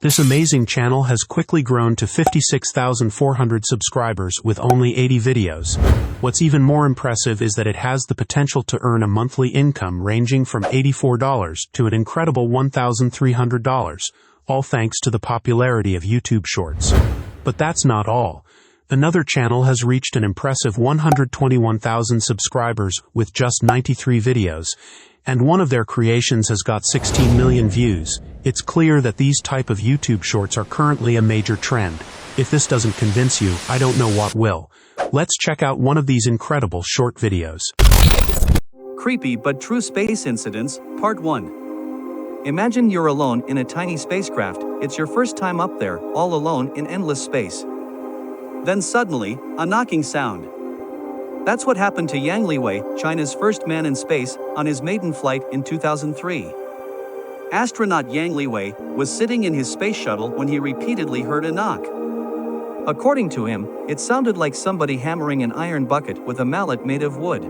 This amazing channel has quickly grown to 56,400 subscribers with only 80 videos. What's even more impressive is that it has the potential to earn a monthly income ranging from $84 to an incredible $1,300, all thanks to the popularity of YouTube Shorts. But that's not all. Another channel has reached an impressive 121,000 subscribers with just 93 videos, and one of their creations has got 16 million views. It's clear that these type of YouTube Shorts are currently a major trend. If this doesn't convince you, I don't know what will. Let's check out one of these incredible short videos. Creepy but true space incidents, Part 1. Imagine you're alone in a tiny spacecraft. It's your first time up there, all alone in endless space. Then suddenly, a knocking sound. That's what happened to Yang Liwei, China's first man in space, on his maiden flight in 2003. Astronaut Yang Liwei was sitting in his space shuttle when he repeatedly heard a knock. According to him, it sounded like somebody hammering an iron bucket with a mallet made of wood.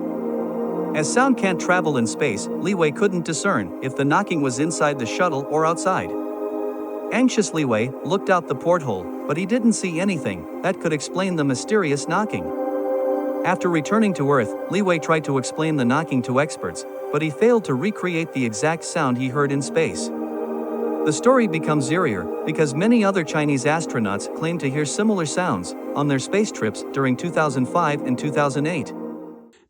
As sound can't travel in space, Liwei couldn't discern if the knocking was inside the shuttle or outside. Anxious Liwei looked out the porthole, but he didn't see anything that could explain the mysterious knocking. After returning to Earth, Liwei tried to explain the knocking to experts, but he failed to recreate the exact sound he heard in space. The story becomes eerier because many other Chinese astronauts claim to hear similar sounds on their space trips during 2005 and 2008.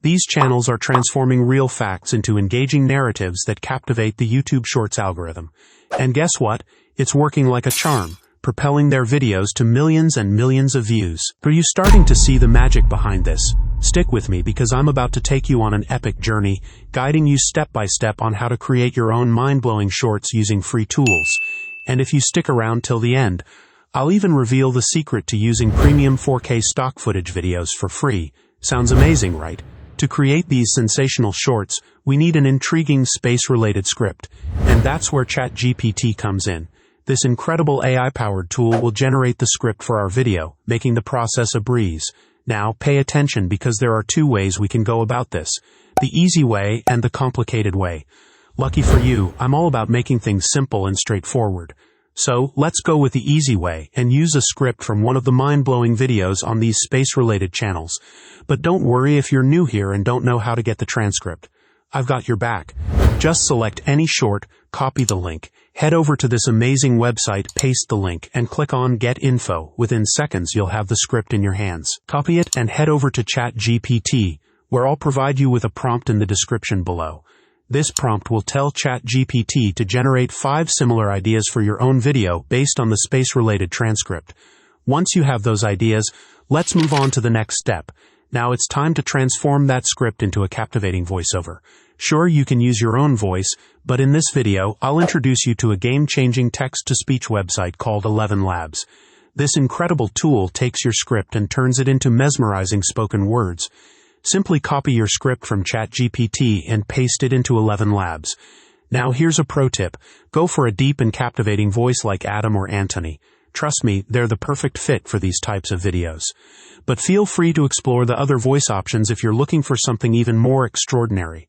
These channels are transforming real facts into engaging narratives that captivate the YouTube Shorts algorithm. And guess what? It's working like a charm, propelling their videos to millions and millions of views. Are you starting to see the magic behind this? Stick with me because I'm about to take you on an epic journey, guiding you step by step on how to create your own mind-blowing shorts using free tools. And if you stick around till the end, I'll even reveal the secret to using premium 4K stock footage videos for free. Sounds amazing, right? To create these sensational shorts, we need an intriguing space-related script, and that's where ChatGPT comes in. This incredible AI-powered tool will generate the script for our video, making the process a breeze. Now, pay attention because there are two ways we can go about this: the easy way and the complicated way. Lucky for you, I'm all about making things simple and straightforward. So, let's go with the easy way and use a script from one of the mind-blowing videos on these space-related channels. But don't worry if you're new here and don't know how to get the transcript. I've got your back. Just select any short, copy the link, head over to this amazing website, paste the link, and click on Get Info. Within seconds, you'll have the script in your hands. Copy it and head over to ChatGPT, where I'll provide you with a prompt in the description below. This prompt will tell ChatGPT to generate 5 similar ideas for your own video based on the space-related transcript. Once you have those ideas, let's move on to the next step. Now it's time to transform that script into a captivating voiceover. Sure, you can use your own voice, but in this video, I'll introduce you to a game-changing text-to-speech website called 11 Labs. This incredible tool takes your script and turns it into mesmerizing spoken words. Simply copy your script from ChatGPT and paste it into 11 Labs. Now here's a pro tip. Go for a deep and captivating voice like Adam or Anthony. Trust me, they're the perfect fit for these types of videos. But feel free to explore the other voice options if you're looking for something even more extraordinary.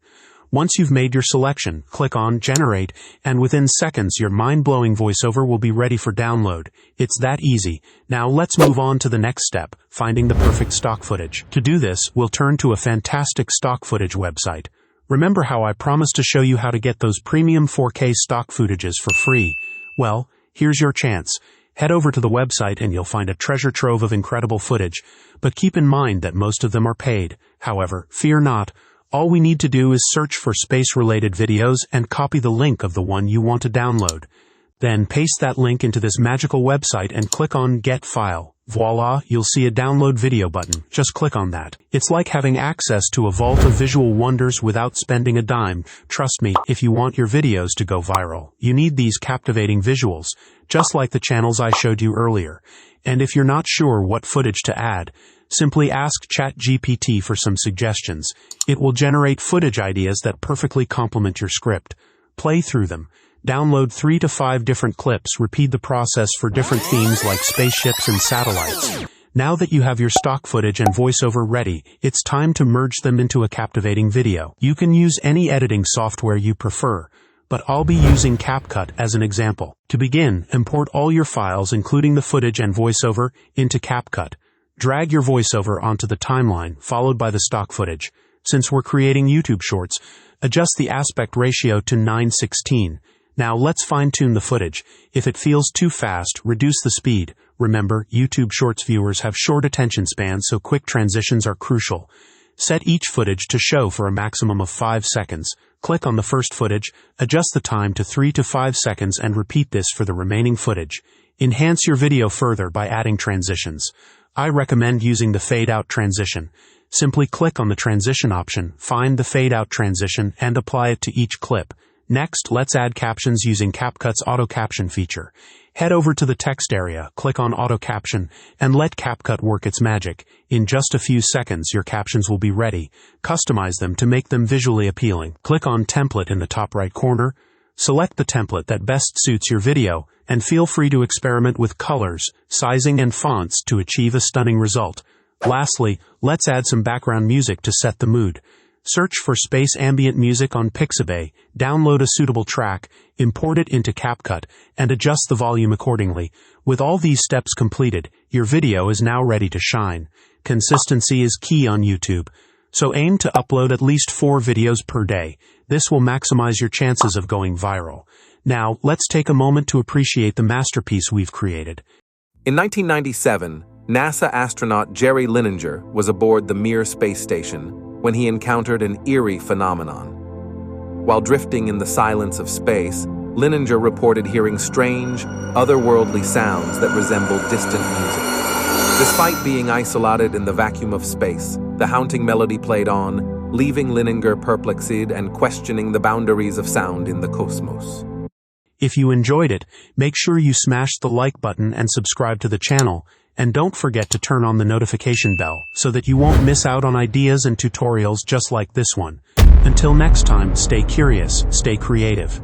Once you've made your selection, click on Generate, and within seconds your mind-blowing voiceover will be ready for download. It's that easy. Now let's move on to the next step, finding the perfect stock footage. To do this, we'll turn to a fantastic stock footage website. Remember how I promised to show you how to get those premium 4K stock footages for free? Well, here's your chance. Head over to the website and you'll find a treasure trove of incredible footage, but keep in mind that most of them are paid. However, fear not. All we need to do is search for space-related videos and copy the link of the one you want to download. Then paste that link into this magical website and click on Get File. Voila, you'll see a download video button. Just click on that. It's like having access to a vault of visual wonders without spending a dime. Trust me, if you want your videos to go viral, you need these captivating visuals, just like the channels I showed you earlier. And if you're not sure what footage to add, simply ask ChatGPT for some suggestions. It will generate footage ideas that perfectly complement your script. Play through them. Download 3 to 5 different clips. Repeat the process for different themes like spaceships and satellites. Now that you have your stock footage and voiceover ready, it's time to merge them into a captivating video. You can use any editing software you prefer, but I'll be using CapCut as an example. To begin, import all your files including the footage and voiceover into CapCut. Drag your voiceover onto the timeline, followed by the stock footage. Since we're creating YouTube Shorts, adjust the aspect ratio to 9:16. Now let's fine-tune the footage. If it feels too fast, reduce the speed. Remember, YouTube Shorts viewers have short attention spans, so quick transitions are crucial. Set each footage to show for a maximum of 5 seconds. Click on the first footage, adjust the time to 3 to 5 seconds, and repeat this for the remaining footage. Enhance your video further by adding transitions. I recommend using the fade-out transition. Simply click on the transition option, find the fade-out transition, and apply it to each clip. Next, let's add captions using CapCut's auto caption feature. Head over to the text area, click on auto caption, and let CapCut work its magic. In just a few seconds, your captions will be ready. Customize them to make them visually appealing. Click on template in the top right corner. Select the template that best suits your video, and feel free to experiment with colors, sizing, and fonts to achieve a stunning result. Lastly, let's add some background music to set the mood. Search for space ambient music on Pixabay, download a suitable track, import it into CapCut, and adjust the volume accordingly. With all these steps completed, your video is now ready to shine. Consistency is key on YouTube, so aim to upload at least 4 videos per day. This will maximize your chances of going viral. Now, let's take a moment to appreciate the masterpiece we've created. In 1997, NASA astronaut Jerry Linenger was aboard the Mir space station when he encountered an eerie phenomenon. While drifting in the silence of space, Linenger reported hearing strange, otherworldly sounds that resembled distant music. Despite being isolated in the vacuum of space, the haunting melody played on, leaving Linenger perplexed and questioning the boundaries of sound in the cosmos. If you enjoyed it, make sure you smash the like button and subscribe to the channel. And don't forget to turn on the notification bell so that you won't miss out on ideas and tutorials just like this one. Until next time, stay curious, stay creative.